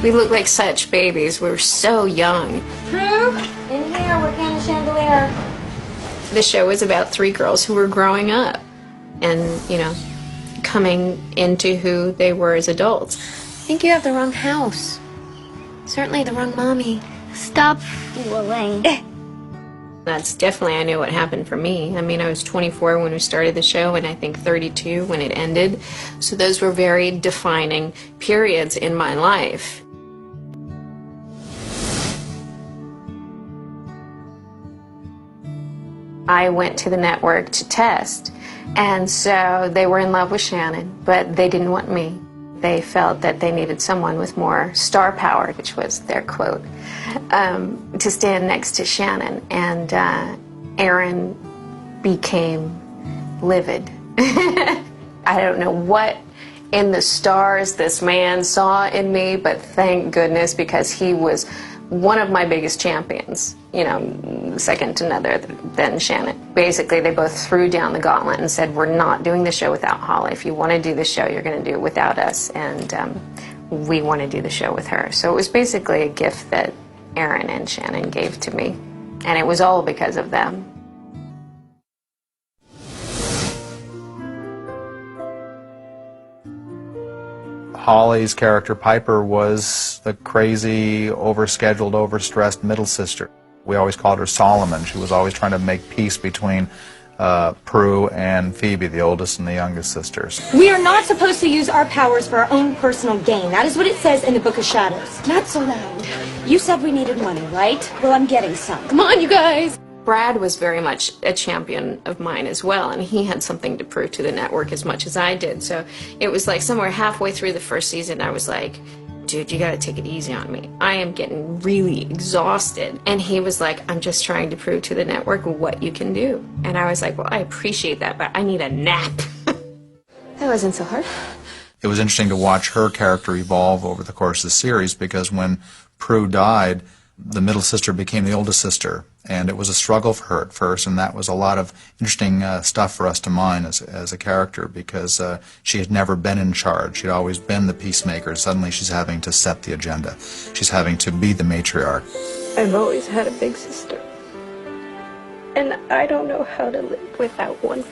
We looked like such babies. We were so young. Prue, in here, we're getting a chandelier. The show was about three girls who were growing up and, you know, coming into who they were as adults. I think you have the wrong house. Certainly the wrong mommy. Stop fooling. That's definitely, I knew what happened for me. I mean, I was 24 when we started the show, and I think 32 when it ended. So those were very defining periods in my life. I went to the network to test, and so they were in love with Shannon, but they didn't want me. They felt that they needed someone with more star power, which was their quote, to stand next to Shannon. And Aaron became livid. I don't know what in the stars this man saw in me, but thank goodness, because he was one of my biggest champions, you know, second to none other than Shannon. Basically, they both threw down the gauntlet and said, we're not doing the show without Holly. If you want to do the show, you're going to do it without us, and we want to do the show with her. So it was basically a gift that Aaron and Shannon gave to me, and it was all because of them. Holly's character, Piper, was the crazy, overscheduled, overstressed middle sister. We always called her Solomon. She was always trying to make peace between Prue and Phoebe, the oldest and the youngest sisters. We are not supposed to use our powers for our own personal gain. That is what it says in the Book of Shadows. Not so loud. You said we needed money, right? Well, I'm getting some. Come on, you guys. Brad was very much a champion of mine as well, and he had something to prove to the network as much as I did. So it was like somewhere halfway through the first season, I was like, dude, you gotta take it easy on me. I am getting really exhausted. And he was like, I'm just trying to prove to the network what you can do. And I was like, well, I appreciate that, but I need a nap. That wasn't so hard. It was interesting to watch her character evolve over the course of the series, because when Prue died, the middle sister became the oldest sister, and it was a struggle for her at first, and that was a lot of interesting stuff for us to mine as a character, because she had never been in charge. She'd always been the peacemaker. Suddenly she's having to set the agenda. She's having to be the matriarch. I've always had a big sister, and I don't know how to live without one.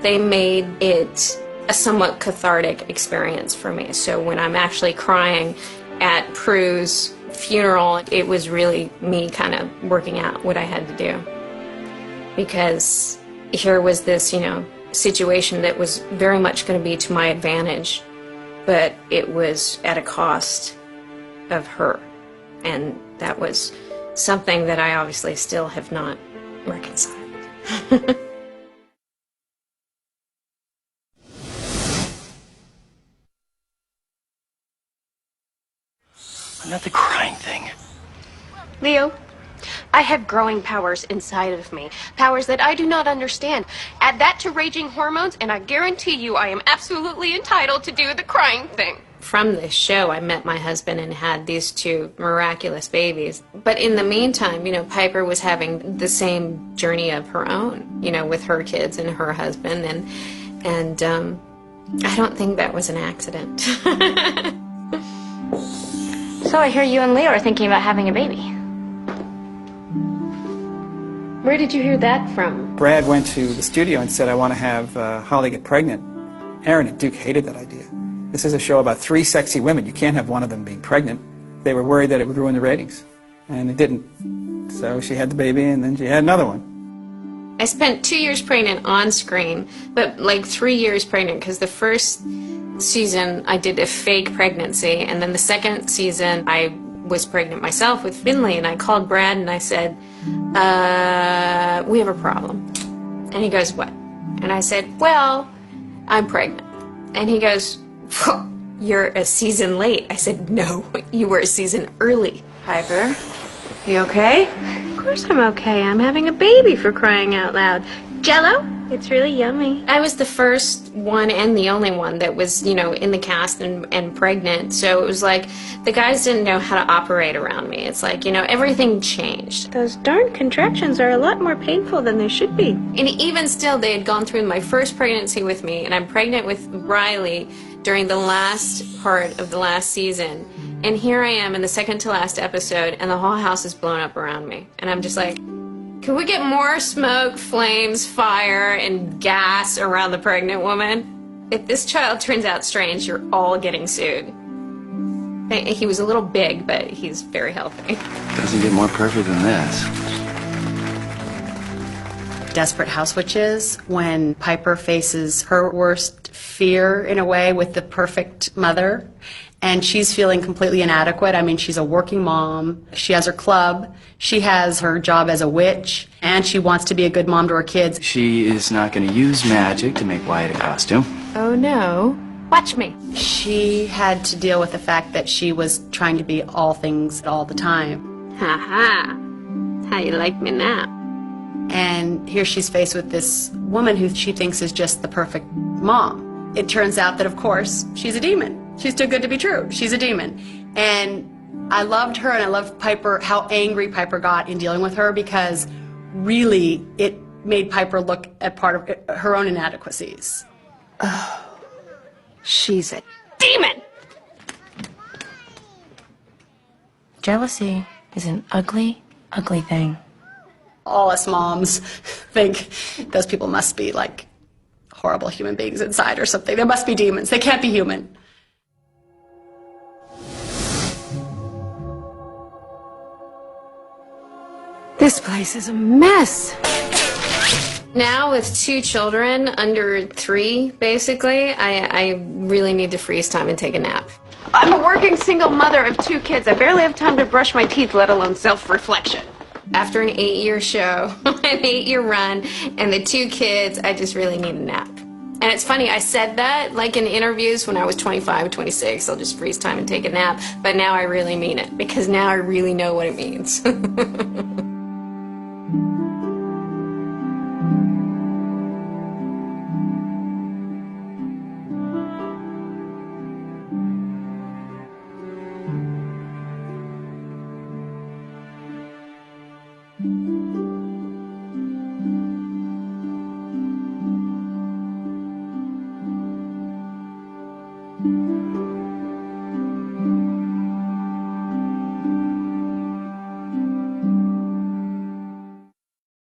They made it a somewhat cathartic experience for me. So when I'm actually crying at Prue's funeral, it was really me kind of working out what I had to do, because here was this, you know, situation that was very much going to be to my advantage, but it was at a cost of her, and that was something that I obviously still have not reconciled. Not the crying thing. Leo, I have growing powers inside of me. Powers that I do not understand. Add that to raging hormones, and I guarantee you I am absolutely entitled to do the crying thing. From this show, I met my husband and had these two miraculous babies. But in the meantime, you know, Piper was having the same journey of her own, you know, with her kids and her husband. And I don't think that was an accident. So I hear you and Leo are thinking about having a baby. Where did you hear that from? Brad went to the studio and said, I want to have Holly get pregnant. Aaron and Duke hated that idea. This is a show about three sexy women. You can't have one of them being pregnant. They were worried that it would ruin the ratings, and it didn't. So she had the baby, and then she had another one. I spent 2 years pregnant on screen, but like 3 years pregnant, because the first season I did a fake pregnancy, and then the second season I was pregnant myself with Finley, and I called Brad and I said, we have a problem. And he goes, what? And I said, well, I'm pregnant. And he goes, you're a season late. I said, no, you were a season early. Piper, you okay? Of course I'm okay. I'm having a baby, for crying out loud. Jello? It's really yummy. I was the first one and the only one that was, you know, in the cast and pregnant. So it was like the guys didn't know how to operate around me. It's like, you know, everything changed. Those darn contractions are a lot more painful than they should be. And even still, they had gone through my first pregnancy with me, and I'm pregnant with Riley during the last part of the last season. And here I am in the second to last episode, and the whole house is blown up around me. And I'm just like, can we get more smoke, flames, fire, and gas around the pregnant woman? If this child turns out strange, you're all getting sued. He was a little big, but he's very healthy. Doesn't get more perfect than this. Desperate House Witches, when Piper faces her worst fear, in a way, with the perfect mother. And she's feeling completely inadequate. I mean, she's a working mom. She has her club. She has her job as a witch. And she wants to be a good mom to her kids. She is not going to use magic to make Wyatt a costume. Oh, no. Watch me. She had to deal with the fact that she was trying to be all things all the time. Ha-ha. How you like me now? And here she's faced with this woman who she thinks is just the perfect mom. It turns out that, of course, she's a demon. She's too good to be true. She's a demon. And I loved her, and I loved Piper, how angry Piper got in dealing with her, because really it made Piper look at part of her own inadequacies. Oh, she's a demon! Jealousy is an ugly, ugly thing. All us moms think those people must be like horrible human beings inside or something. There must be demons. They can't be human. This place is a mess. Now with 2 children, under 3, basically, I really need to freeze time and take a nap. I'm a working single mother of 2 kids. I barely have time to brush my teeth, let alone self-reflection. After an 8-year show, an 8-year run, and the 2 kids, I just really need a nap. And it's funny, I said that like in interviews when I was 25, 26, I'll just freeze time and take a nap, but now I really mean it, because now I really know what it means.